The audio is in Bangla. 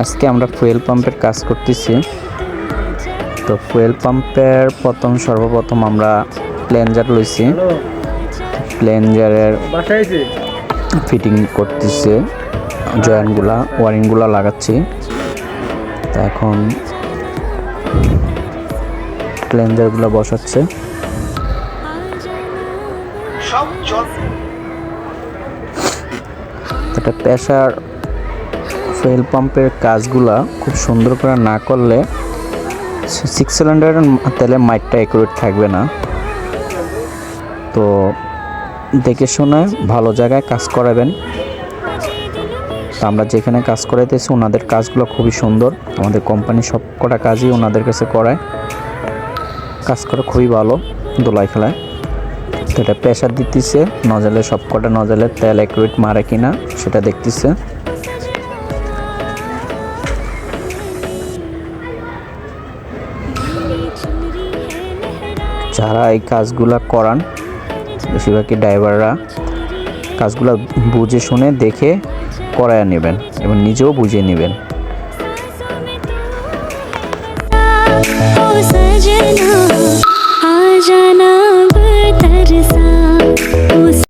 আজকে আমরা ফুয়েল পাম্পের কাজ করতেছি। তো ফুয়েল পাম্পের সর্বপ্রথম আমরা প্লেঞ্জার লইছি, প্লেঞ্জারের ফিটিং করতেছে, জয়েন্টগুলা ওয়ারিংগুলা লাগাচ্ছি। তো এখন প্লেঞ্জারগুলো বসাচ্ছে। এটা প্রেসার ফুয়েল পাম্পের কাজগুলা খুব সুন্দর করে না করলে 6 সিলিন্ডারের তেলে মাইটটা অ্যাকুরেট থাকবে না। তো দেখে শুনে ভালো জায়গায় কাজ করাবেন। তো আমরা যেখানে কাজ করাইতেছি ওনাদের কাজগুলো খুবই সুন্দর, আমাদের কোম্পানি সব কটা কাজই ওনাদের কাছে করায়, কাজ করে খুবই ভালো দোলাই খেলায়। তো এটা প্রেশার দিতেছে, নজলে সব কটা নজলের তেল অ্যাকুরেট মারে কিনা সেটা দেখতেছে। যারা এই কাজগুলা করান বেশিরভাগই ড্রাইভাররা কাজগুলো বুঝে শুনে দেখে করায় নেবেন এবং নিজেও বুঝে নেবেন।